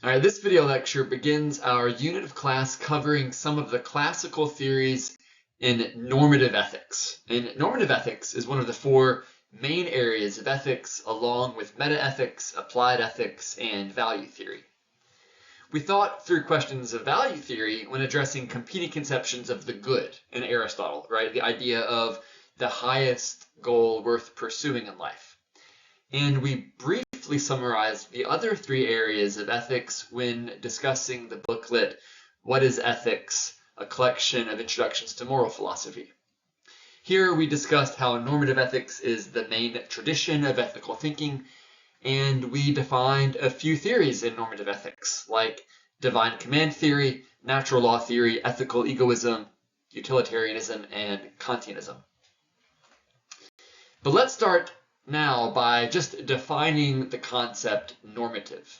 All right, this video lecture begins our unit of class covering some of the classical theories in normative ethics. And normative ethics is one of the four main areas of ethics, along with metaethics, applied ethics, and value theory. We thought through questions of value theory when addressing competing conceptions of the good in Aristotle, right? The idea of the highest goal worth pursuing in life. And we briefly summarized the other three areas of ethics when discussing the booklet, What is Ethics? A collection of introductions to moral philosophy. Here we discussed how normative ethics is the main tradition of ethical thinking, and we defined a few theories in normative ethics, like divine command theory, natural law theory, ethical egoism, utilitarianism, and Kantianism. But let's start now by just defining the concept normative.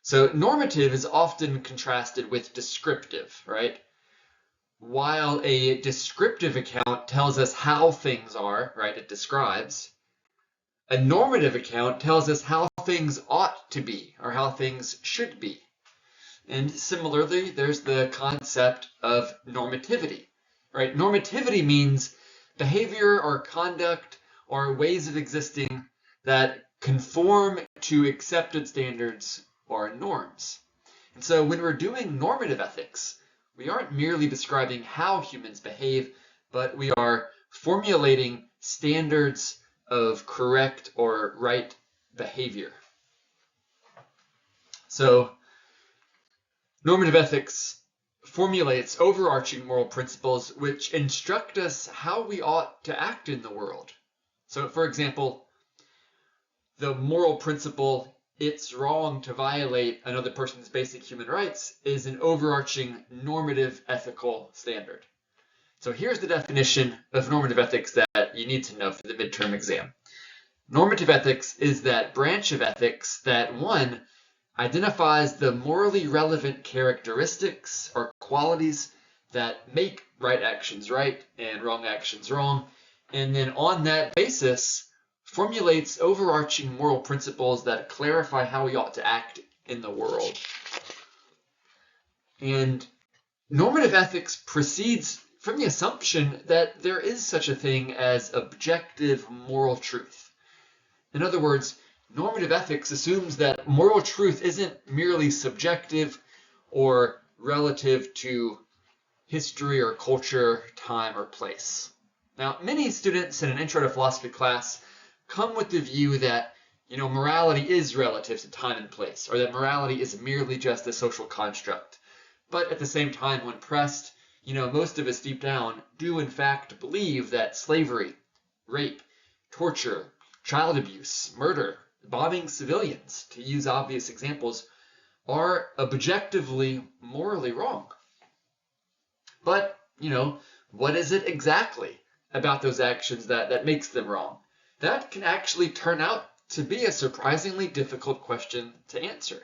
So normative is often contrasted with descriptive, right? While a descriptive account tells us how things are, right? It describes. A normative account tells us how things ought to be or how things should be. And similarly, there's the concept of normativity, right? Normativity means behavior or conduct or ways of existing that conform to accepted standards or norms. And so when we're doing normative ethics, we aren't merely describing how humans behave, but we are formulating standards of correct or right behavior. So normative ethics formulates overarching moral principles which instruct us how we ought to act in the world. So, for example, the moral principle, it's wrong to violate another person's basic human rights, is an overarching normative ethical standard. So here's the definition of normative ethics that you need to know for the midterm exam. Normative ethics is that branch of ethics that, one, identifies the morally relevant characteristics or qualities that make right actions right and wrong actions wrong, and then on that basis formulates overarching moral principles that clarify how we ought to act in the world. And normative ethics proceeds from the assumption that there is such a thing as objective moral truth. In other words, normative ethics assumes that moral truth isn't merely subjective or relative to history or culture, time or place. Now, many students in an intro to philosophy class come with the view that, morality is relative to time and place, or that morality is merely just a social construct. But at the same time, when pressed, most of us deep down do in fact believe that slavery, rape, torture, child abuse, murder, bombing civilians, to use obvious examples, are objectively morally wrong. But, what is it exactly about those actions that makes them wrong? That can actually turn out to be a surprisingly difficult question to answer.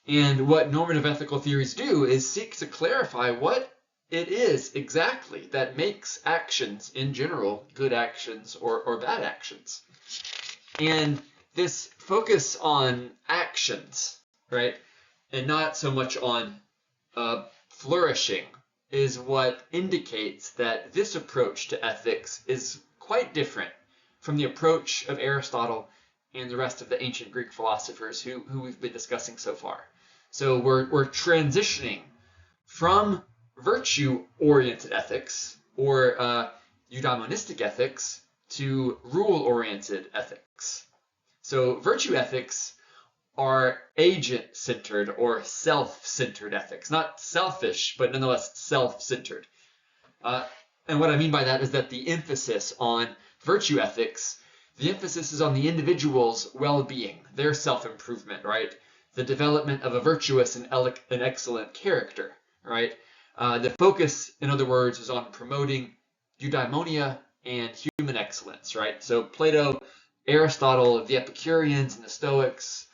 And what normative ethical theories do is seek to clarify what it is exactly that makes actions in general good actions or bad actions. And this focus on actions, right, and not so much on flourishing, is what indicates that this approach to ethics is quite different from the approach of Aristotle and the rest of the ancient Greek philosophers who we've been discussing so far. So we're transitioning from virtue-oriented ethics or eudaimonistic ethics to rule-oriented ethics. So virtue ethics are agent-centered or self-centered ethics. Not selfish, but nonetheless self-centered. And what I mean by that is that the emphasis on virtue ethics, the emphasis is on the individual's well-being, their self-improvement, right? The development of a virtuous and excellent character, right? The focus, in other words, is on promoting eudaimonia and human excellence, right? So Plato, Aristotle, the Epicureans, and the Stoics,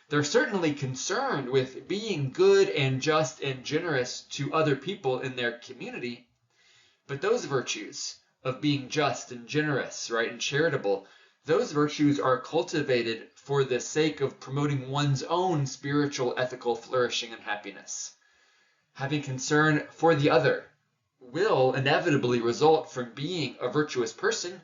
they're certainly concerned with being good and just and generous to other people in their community, but those virtues of being just and generous, right, and charitable, those virtues are cultivated for the sake of promoting one's own spiritual, ethical flourishing and happiness. Having concern for the other will inevitably result from being a virtuous person,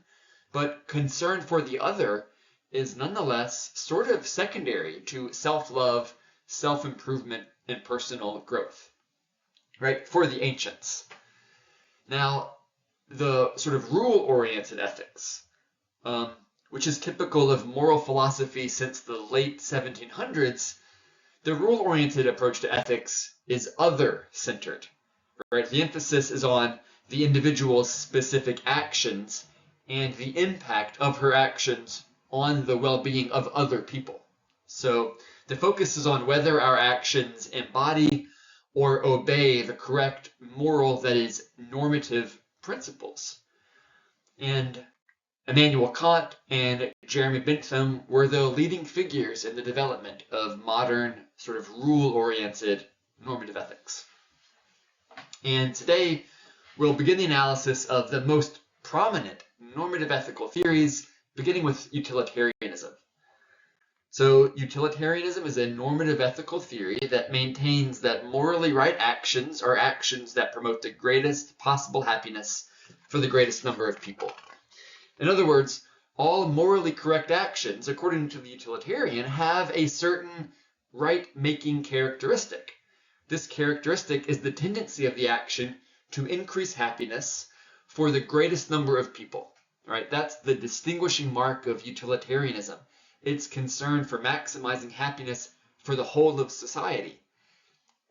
but concern for the other is nonetheless sort of secondary to self-love, self-improvement, and personal growth, right? For the ancients. Now, the sort of rule-oriented ethics, which is typical of moral philosophy since the late 1700s, the rule-oriented approach to ethics is other-centered, right? The emphasis is on the individual's specific actions and the impact of her actions on the well-being of other people. So the focus is on whether our actions embody or obey the correct moral, that is, normative principles. And Immanuel Kant and Jeremy Bentham were the leading figures in the development of modern sort of rule-oriented normative ethics. And today we'll begin the analysis of the most prominent normative ethical theories, beginning with utilitarianism. So utilitarianism is a normative ethical theory that maintains that morally right actions are actions that promote the greatest possible happiness for the greatest number of people. In other words, all morally correct actions, according to the utilitarian, have a certain right-making characteristic. This characteristic is the tendency of the action to increase happiness for the greatest number of people. Right? That's the distinguishing mark of utilitarianism. It's concern for maximizing happiness for the whole of society.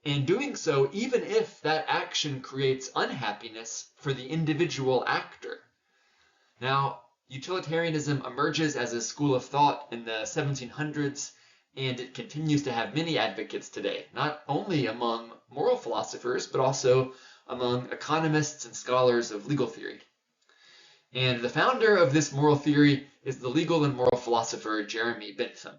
And doing so even if that action creates unhappiness for the individual actor. Now, utilitarianism emerges as a school of thought in the 1700s, and it continues to have many advocates today, not only among moral philosophers, but also among economists and scholars of legal theory. And the founder of this moral theory is the legal and moral philosopher Jeremy Bentham.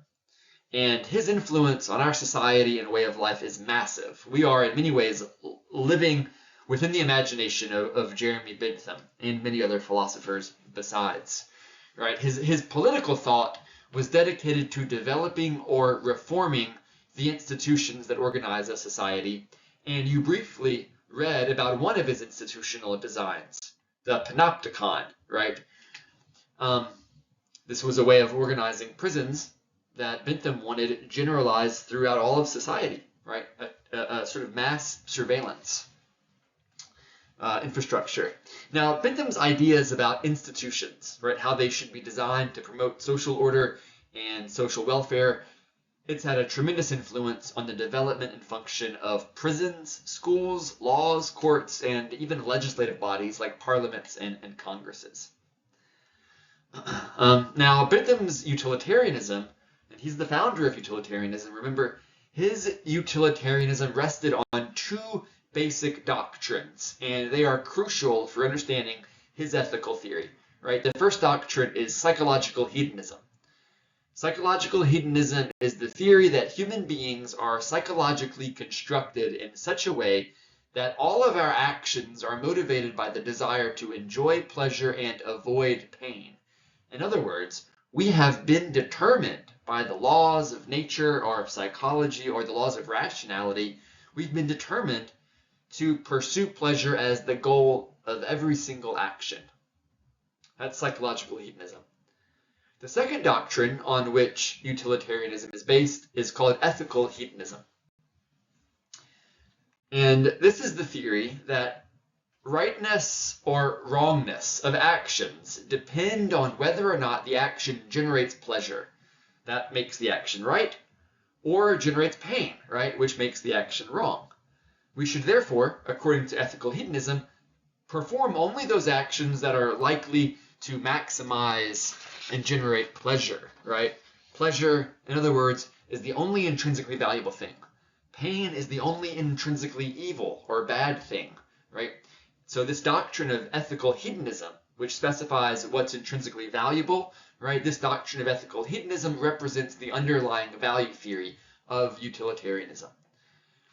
And his influence on our society and way of life is massive. We are in many ways living within the imagination of Jeremy Bentham and many other philosophers besides. Right? His political thought was dedicated to developing or reforming the institutions that organize a society, and you briefly read about one of his institutional designs, the Panopticon, right? This was a way of organizing prisons that Bentham wanted generalized throughout all of society, right? A sort of mass surveillance infrastructure. Now, Bentham's ideas about institutions, right, how they should be designed to promote social order and social welfare, it's had a tremendous influence on the development and function of prisons, schools, laws, courts, and even legislative bodies like parliaments and congresses. Now, Bentham's utilitarianism, and he's the founder of utilitarianism, remember, his utilitarianism rested on two basic doctrines, and they are crucial for understanding his ethical theory, right? The first doctrine is psychological hedonism. Psychological hedonism is the theory that human beings are psychologically constructed in such a way that all of our actions are motivated by the desire to enjoy pleasure and avoid pain. In other words, we have been determined by the laws of nature or of psychology or the laws of rationality. We've been determined to pursue pleasure as the goal of every single action. That's psychological hedonism. The second doctrine on which utilitarianism is based is called ethical hedonism. And this is the theory that rightness or wrongness of actions depend on whether or not the action generates pleasure. That makes the action right, or generates pain, right, which makes the action wrong. We should therefore, according to ethical hedonism, perform only those actions that are likely to maximize and generate pleasure, right? Pleasure, in other words, is the only intrinsically valuable thing. Pain is the only intrinsically evil or bad thing, right? So this doctrine of ethical hedonism, which specifies what's intrinsically valuable, right? This doctrine of ethical hedonism represents the underlying value theory of utilitarianism.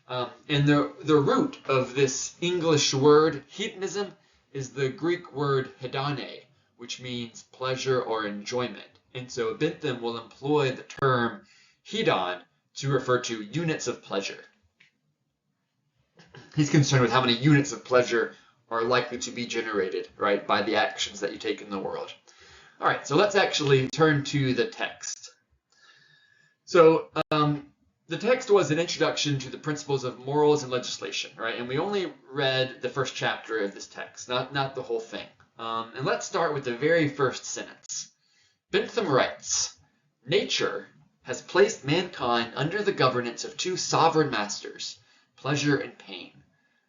And the root of this English word hedonism is the Greek word hedone, which means pleasure or enjoyment. And so Bentham will employ the term hedon to refer to units of pleasure. He's concerned with how many units of pleasure are likely to be generated, right, by the actions that you take in the world. All right, so let's actually turn to the text. So the text was an introduction to the principles of morals and legislation, right? And we only read the first chapter of this text, not the whole thing. And let's start with the very first sentence. Bentham writes, "Nature has placed mankind under the governance of two sovereign masters, pleasure and pain."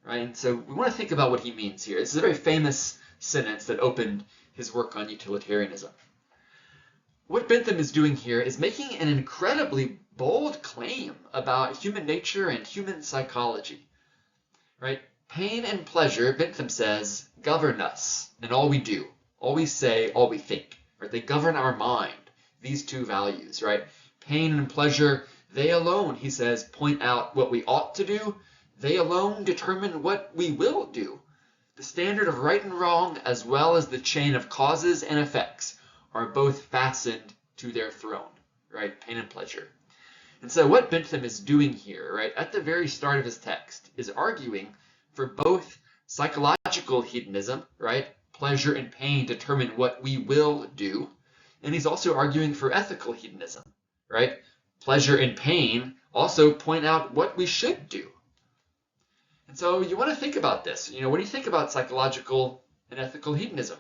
Right? And so we want to think about what he means here. This is a very famous sentence that opened his work on utilitarianism. What Bentham is doing here is making an incredibly bold claim about human nature and human psychology. Right? Pain and pleasure, Bentham says, govern us in all we do, all we say, all we think. Right? They govern our mind, these two values. Right? Pain and pleasure, they alone, he says, point out what we ought to do. They alone determine what we will do. The standard of right and wrong, as well as the chain of causes and effects, are both fastened to their throne, right? Pain and pleasure. And so what Bentham is doing here, right, at the very start of his text, is arguing for both psychological hedonism, right? Pleasure and pain determine what we will do. And he's also arguing for ethical hedonism, right? Pleasure and pain also point out what we should do. And so you want to think about this. What do you think about psychological and ethical hedonism?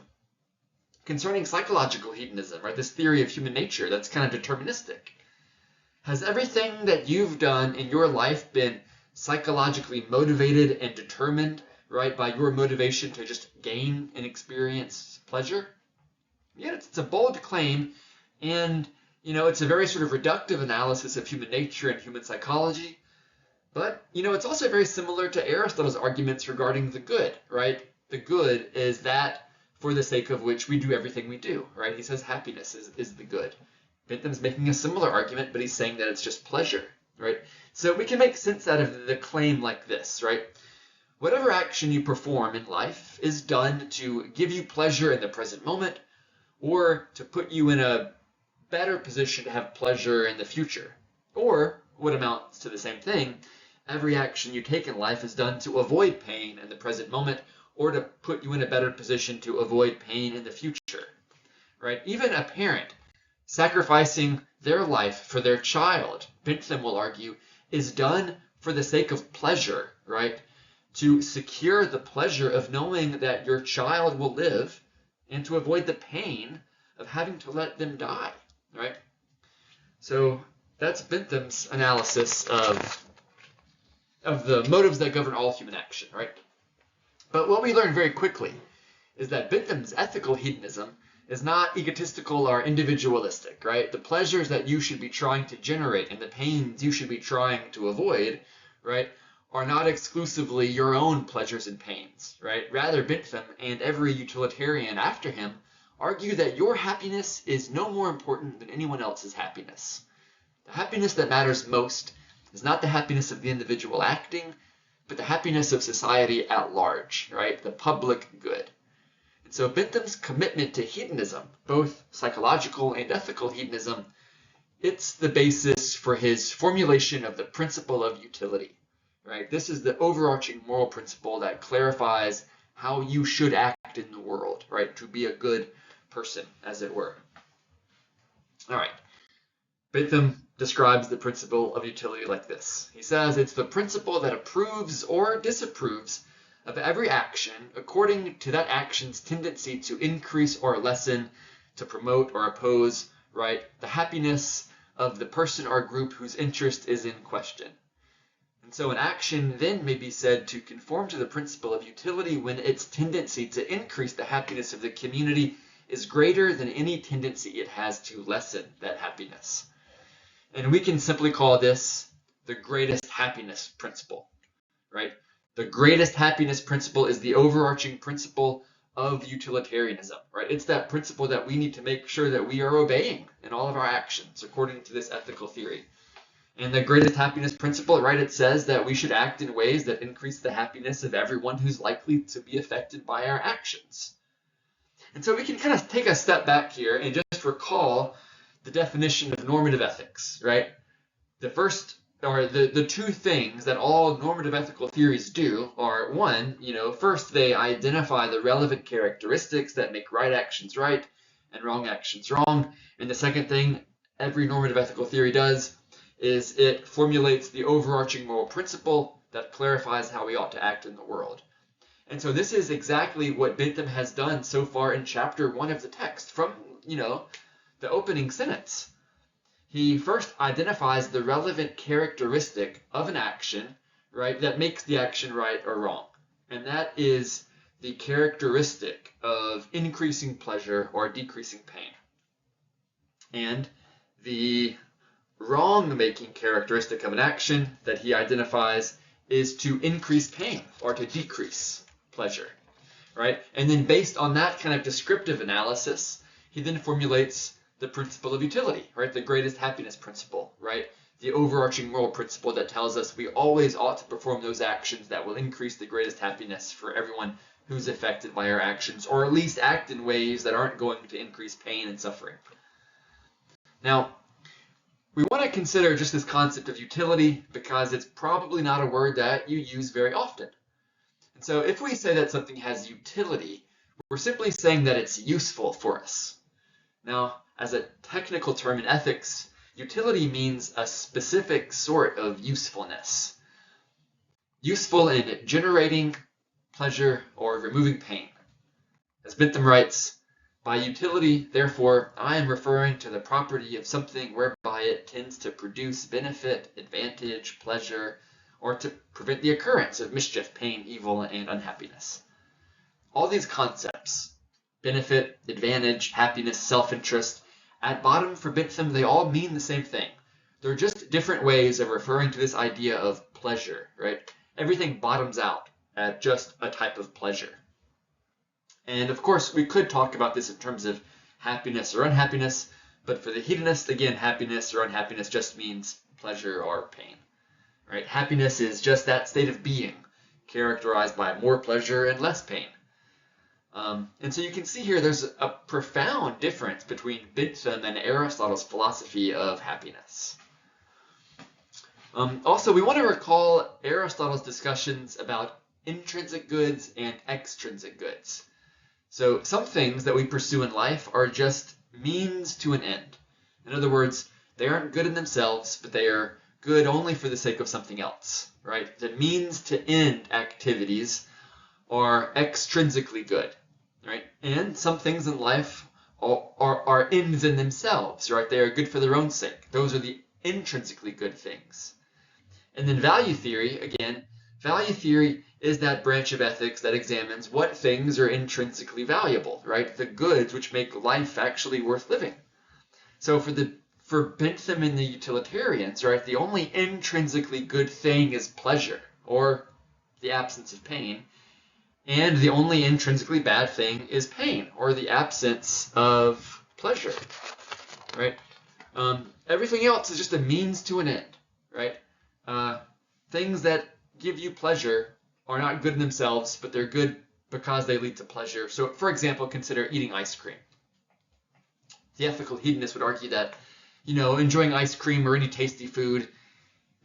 Concerning psychological hedonism, right, this theory of human nature that's kind of deterministic. Has everything that you've done in your life been psychologically motivated and determined, right, by your motivation to just gain and experience pleasure? Yeah, it's a bold claim, and it's a very sort of reductive analysis of human nature and human psychology. But, it's also very similar to Aristotle's arguments regarding the good, right? The good is that for the sake of which we do everything we do, right? He says happiness is the good. Bentham's making a similar argument, but he's saying that it's just pleasure, right? So we can make sense out of the claim like this, right? Whatever action you perform in life is done to give you pleasure in the present moment or to put you in a better position to have pleasure in the future. Or, what amounts to the same thing, every action you take in life is done to avoid pain in the present moment or to put you in a better position to avoid pain in the future, right? Even a parent sacrificing their life for their child, Bentham will argue, is done for the sake of pleasure, right? To secure the pleasure of knowing that your child will live and to avoid the pain of having to let them die, right? So that's Bentham's analysis of the motives that govern all human action, right? But what we learn very quickly is that Bentham's ethical hedonism is not egotistical or individualistic, right? The pleasures that you should be trying to generate and the pains you should be trying to avoid, right, are not exclusively your own pleasures and pains, right? Rather, Bentham and every utilitarian after him argue that your happiness is no more important than anyone else's happiness. The happiness that matters most is not the happiness of the individual acting, but the happiness of society at large, right? The public good. And so Bentham's commitment to hedonism, both psychological and ethical hedonism, it's the basis for his formulation of the principle of utility, right? This is the overarching moral principle that clarifies how you should act in the world, right? To be a good person, as it were. All right. Bentham describes the principle of utility like this. He says it's the principle that approves or disapproves of every action according to that action's tendency to increase or lessen, to promote or oppose, right, the happiness of the person or group whose interest is in question. And so an action then may be said to conform to the principle of utility when its tendency to increase the happiness of the community is greater than any tendency it has to lessen that happiness. And we can simply call this the greatest happiness principle, right? The greatest happiness principle is the overarching principle of utilitarianism, right? It's that principle that we need to make sure that we are obeying in all of our actions according to this ethical theory. And the greatest happiness principle, right, it says that we should act in ways that increase the happiness of everyone who's likely to be affected by our actions. And so we can kind of take a step back here and just recall the definition of normative ethics, right? The first, or the two things that all normative ethical theories do are, one, first they identify the relevant characteristics that make right actions right and wrong actions wrong. And the second thing every normative ethical theory does is it formulates the overarching moral principle that clarifies how we ought to act in the world. And so this is exactly what Bentham has done so far in chapter 1 of the text from, the opening sentence. He first identifies the relevant characteristic of an action, right, that makes the action right or wrong. And that is the characteristic of increasing pleasure or decreasing pain. And the wrong-making characteristic of an action that he identifies is to increase pain or to decrease pleasure, right? And then based on that kind of descriptive analysis, he then formulates the principle of utility, right? The greatest happiness principle, right? The overarching moral principle that tells us we always ought to perform those actions that will increase the greatest happiness for everyone who's affected by our actions, or at least act in ways that aren't going to increase pain and suffering. Now, we want to consider just this concept of utility because it's probably not a word that you use very often. And so if we say that something has utility, we're simply saying that it's useful for us. Now, as a technical term in ethics, utility means a specific sort of usefulness. Useful in generating pleasure or removing pain. As Bentham writes, by utility, therefore, I am referring to the property of something whereby it tends to produce benefit, advantage, pleasure, or to prevent the occurrence of mischief, pain, evil, and unhappiness. All these concepts, benefit, advantage, happiness, self-interest, at bottom for Bentham, they all mean the same thing. They're just different ways of referring to this idea of pleasure, right? Everything bottoms out at just a type of pleasure. And of course, we could talk about this in terms of happiness or unhappiness, but for the hedonist, again, happiness or unhappiness just means pleasure or pain, right? Happiness is just that state of being, characterized by more pleasure and less pain. And so you can see here there's a profound difference between Bentham and Aristotle's philosophy of happiness. Also, we want to recall Aristotle's discussions about intrinsic goods and extrinsic goods. So some things that we pursue in life are just means to an end. In other words, they aren't good in themselves, but they are good only for the sake of something else, right? The means to end activities are extrinsically good, right? And some things in life are ends in themselves, right? They are good for their own sake. Those are the intrinsically good things. And then value theory, again, value theory is that branch of ethics that examines what things are intrinsically valuable, right? The goods which make life actually worth living. So for Bentham and the utilitarians, right, the only intrinsically good thing is pleasure, or the absence of pain. And the only intrinsically bad thing is pain, or the absence of pleasure, right? Everything else is just a means to an end, right? Things that give you pleasure are not good in themselves, but they're good because they lead to pleasure. So, for example, consider eating ice cream. The ethical hedonist would argue that, enjoying ice cream or any tasty food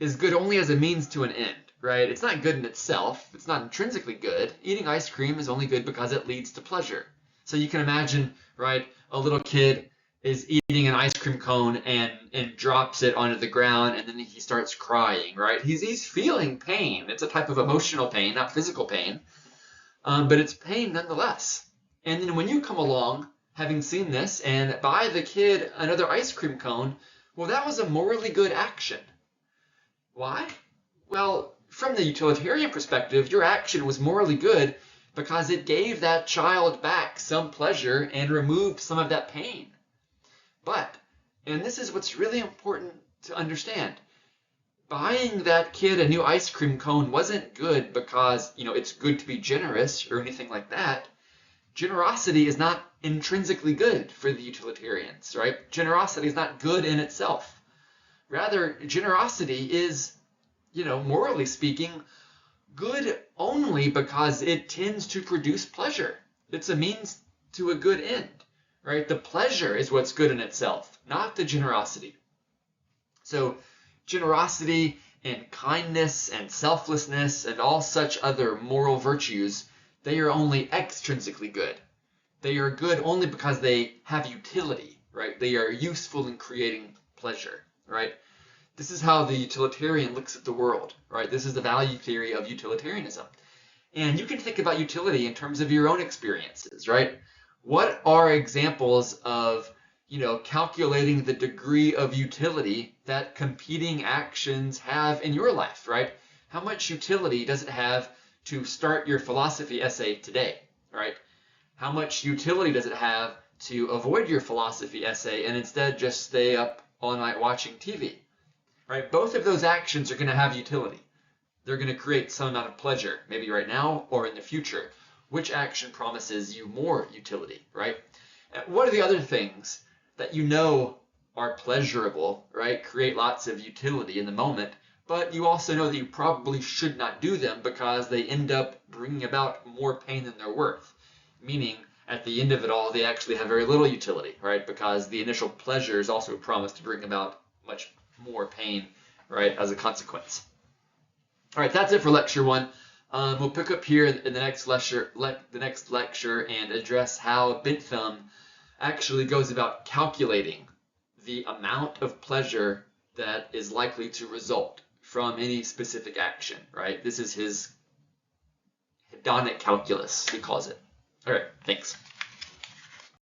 is good only as a means to an end, right? It's not good in itself. It's not intrinsically good. Eating ice cream is only good because it leads to pleasure. So you can imagine, right, a little kid is eating an ice cream cone and drops it onto the ground, and then he starts crying, right? He's feeling pain. It's a type of emotional pain, not physical pain, but it's pain nonetheless. And then when you come along, having seen this, and buy the kid another ice cream cone, well, that was a morally good action. Why? Well, from the utilitarian perspective, your action was morally good because it gave that child back some pleasure and removed some of that pain. But, and this is what's really important to understand, buying that kid a new ice cream cone wasn't good because, it's good to be generous or anything like that. Generosity is not intrinsically good for the utilitarians, right? Generosity is not good in itself. Rather, generosity is, morally speaking, good only because it tends to produce pleasure. It's a means to a good end, right? The pleasure is what's good in itself, not the generosity. So generosity and kindness and selflessness and all such other moral virtues, they are only extrinsically good. They are good only because they have utility, right? They are useful in creating pleasure, right? This is how the utilitarian looks at the world, right? This is the value theory of utilitarianism. And you can think about utility in terms of your own experiences, right? What are examples of, calculating the degree of utility that competing actions have in your life, right? How much utility does it have to start your philosophy essay today, right? How much utility does it have to avoid your philosophy essay and instead just stay up all night watching TV, right? Both of those actions are going to have utility. They're going to create some amount of pleasure, maybe right now or in the future. Which action promises you more utility, right? What are the other things that are pleasurable, right? Create lots of utility in the moment, but you also know that you probably should not do them because they end up bringing about more pain than they're worth. Meaning, at the end of it all, they actually have very little utility, right? Because the initial pleasure is also promised to bring about much more pain, right, as a consequence. All right, that's it for lecture 1. We'll pick up here in the next lecture, and address how Bentham actually goes about calculating the amount of pleasure that is likely to result from any specific action, right? This is his hedonic calculus, he calls it. All right, thanks.